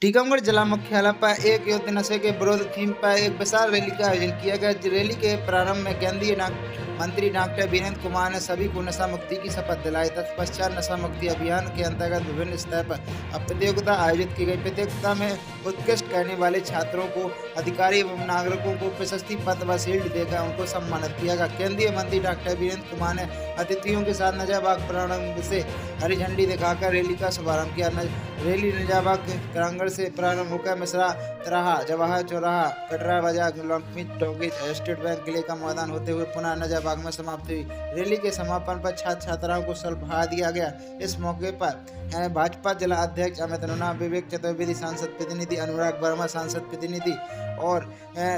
टीकमगढ़ जिला मुख्यालय पर एक युद्ध नशे के विरोध थीम पर एक विशाल रैली का आयोजन किया गया। रैली के प्रारंभ में केंद्रीय मंत्री डॉक्टर वीरेंद्र कुमार ने सभी को नशा मुक्ति की शपथ दिलाई। तत्पश्चात नशा मुक्ति अभियान के अंतर्गत विभिन्न स्तर पर प्रतियोगिता आयोजित की गई। प्रतियोगिता में उत्कृष्ट करने वाले छात्रों को अधिकारी एवं नागरिकों को प्रशस्ति पत्र व शील्ड देकर उनको सम्मानित किया गया। केंद्रीय मंत्री डॉक्टर वीरेंद्र कुमार ने अतिथियों के साथ नजाबाग प्रांगण से हरी झंडी दिखाकर रैली का शुभारंभ किया। रैली नजाबाग प्रांगण से प्रारंभ होकर मिश्रा तिराहा, जवाहर चौराहा, कटरा बाजार, लक्ष्मी टॉकीज, स्टेट बैंक किले का मैदान होते हुए पुनः नजाबाग में समाप्त हुई। रैली के समापन पर छात्र छात्राओं को सल्फा दिया गया। इस मौके पर भाजपा जिला अध्यक्ष अमित नुना, विवेक चतुर्वेदी, सांसद प्रतिनिधि अनुराग वर्मा, सांसद प्रतिनिधि और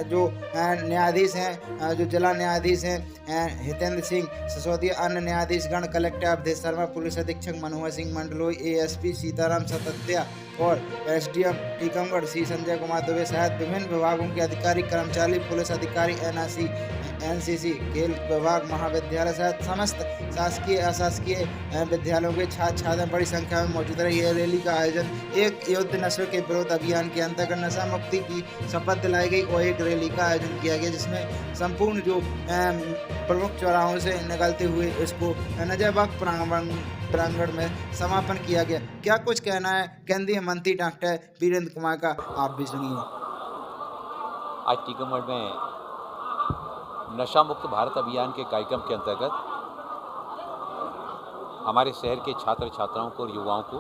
जो न्यायाधीश हैं, जो जिला न्यायाधीश हैं हितेंद्र सिंह सिसोदिया, अन्य न्यायाधीशगण, कलेक्टर अवधेश शर्मा, पुलिस अधीक्षक मनोहर सिंह मंडलोई, एएसपी सीताराम सतत्या और एसडीएम टीकमगढ़ सी संजय कुमार दुबे सहित विभिन्न विभागों के अधिकारी, कर्मचारी, पुलिस अधिकारी, एनआरसी, एनसीसी, खेल विभाग, महाविद्यालय सहित समस्त शासकीय अशासकीय विद्यालयों के छात्र छात्राएं बड़ी संख्या में मौजूद रही। यह रैली का आयोजन एक युद्ध नशे के विरोध अभियान के अंतर्गत नशा मुक्ति की शपथ दिलाई गई और एक रैली का आयोजन किया गया, जिसमें संपूर्ण जो प्रमुख चौराहों से निकलते हुए इसको नजाबाग प्रांगण में समापन किया गया। क्या कुछ कहना है केंद्रीय मंत्री डॉक्टर वीरेंद्र कुमार का, आप भी सुनिए। आज टीकमगढ़ में नशा मुक्त भारत अभियान के कार्यक्रम के अंतर्गत हमारे शहर के छात्र छात्राओं को और युवाओं को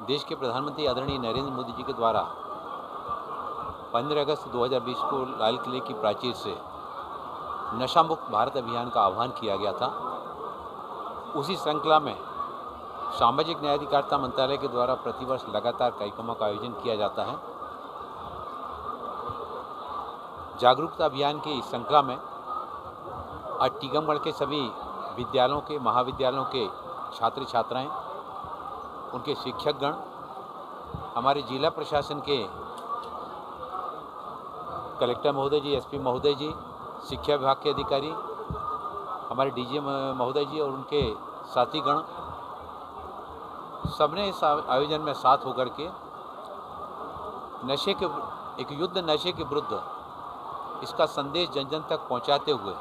देश के प्रधानमंत्री आदरणीय नरेंद्र मोदी जी के द्वारा 15 अगस्त 2020 को लाल किले की प्राचीर से नशा मुक्त भारत अभियान का आह्वान किया गया था। उसी श्रृंखला में सामाजिक न्याय अधिकारिता मंत्रालय के द्वारा प्रतिवर्ष लगातार कार्यक्रमों का आयोजन किया जाता है। जागरूकता अभियान की श्रृंखला में आज टीकमगढ़ के सभी विद्यालयों के, महाविद्यालयों के छात्र छात्राएं, उनके शिक्षकगण, हमारे जिला प्रशासन के कलेक्टर महोदय जी, एसपी महोदय जी, शिक्षा विभाग के अधिकारी, हमारे डीजी महोदय जी और उनके साथीगण, सबने इस आयोजन में साथ होकर के नशे के एक युद्ध नशे के विरुद्ध इसका संदेश जन जन तक पहुंचाते हुए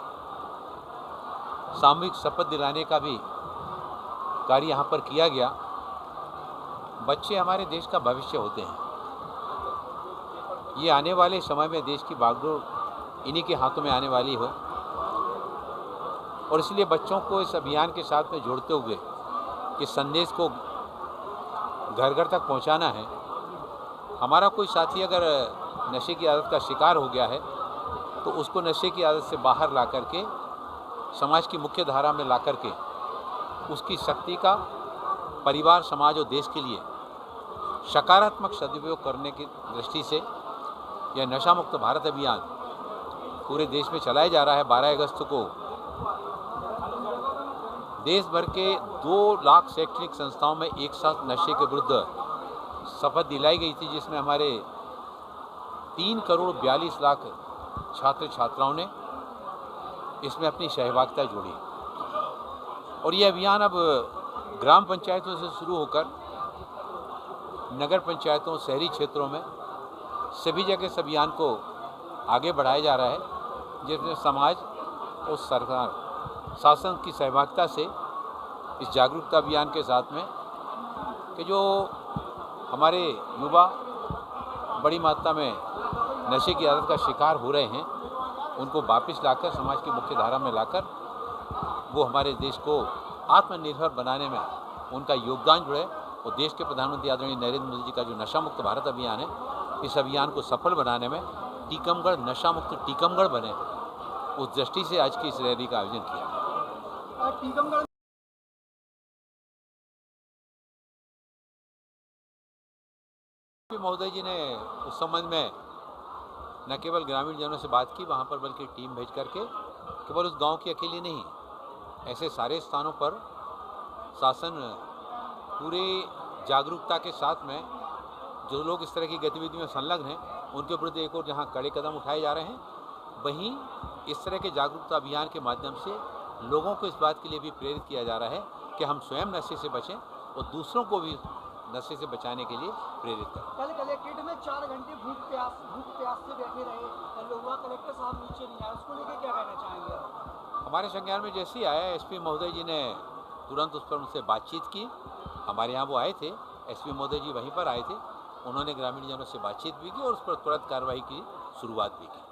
सामूहिक शपथ दिलाने का भी कार्य यहाँ पर किया गया। बच्चे हमारे देश का भविष्य होते हैं। ये आने वाले समय में देश की बागडोर इन्हीं के हाथों में आने वाली हो और इसलिए बच्चों को इस अभियान के साथ में जोड़ते हुए कि संदेश को घर घर तक पहुंचाना है। हमारा कोई साथी अगर नशे की आदत का शिकार हो गया है तो उसको नशे की आदत से बाहर ला करके समाज की मुख्य धारा में ला करके उसकी शक्ति का परिवार, समाज और देश के लिए सकारात्मक सदुपयोग करने की दृष्टि से यह नशा मुक्त भारत अभियान पूरे देश में चलाया जा रहा है। 12 अगस्त को देश भर के 2 लाख शैक्षणिक संस्थाओं में एक साथ नशे के विरुद्ध शपथ दिलाई गई थी, जिसमें हमारे 3 करोड़ 42 लाख छात्र छात्राओं ने इसमें अपनी सहभागिता जोड़ी और ये अभियान अब ग्राम पंचायतों से शुरू होकर नगर पंचायतों, शहरी क्षेत्रों में सभी जगह इस अभियान को आगे बढ़ाया जा रहा है, जिसमें समाज और सरकार, शासन की सहभागिता से इस जागरूकता अभियान के साथ में कि जो हमारे युवा बड़ी मात्रा में नशे की आदत का शिकार हो रहे हैं, उनको वापस लाकर समाज की मुख्य धारा में लाकर वो हमारे देश को आत्मनिर्भर बनाने में उनका योगदान जुड़े और देश के प्रधानमंत्री आदरणीय नरेंद्र मोदी जी का जो नशा मुक्त भारत अभियान है, इस अभियान को सफल बनाने में टीकमगढ़ नशा मुक्त टीकमगढ़ बने, उस दृष्टि से आज की इस रैली का आयोजन किया। महोदय जी ने उस संबंध में न केवल ग्रामीण जनों से बात की वहाँ पर, बल्कि टीम भेज करके केवल उस गांव की अकेली नहीं, ऐसे सारे स्थानों पर शासन पूरे जागरूकता के साथ में जो लोग इस तरह की गतिविधियों में संलग्न हैं उनके विरुद्ध एक और जहाँ कड़े कदम उठाए जा रहे हैं, वहीं इस तरह के जागरूकता अभियान के माध्यम से लोगों को इस बात के लिए भी प्रेरित किया जा रहा है कि हम स्वयं नशे से बचें और दूसरों को भी नशे से बचाने के लिए प्रेरित करें। कल कलेक्ट्रेट में 4 घंटे भूख प्यास से बैठे रहे लोग, कलेक्टर साहब नीचे नहीं आए, उसको लेकर क्या कहना चाहेंगे आप? हमारे संज्ञान में जैसे ही आया एसपी महोदय जी ने तुरंत उस पर उनसे बातचीत की। हमारे यहाँ वो आए थे, एसपी महोदय जी वहीं पर आए थे, उन्होंने ग्रामीण जनों से बातचीत भी की और उस पर तुरंत कार्रवाई की शुरुआत भी की।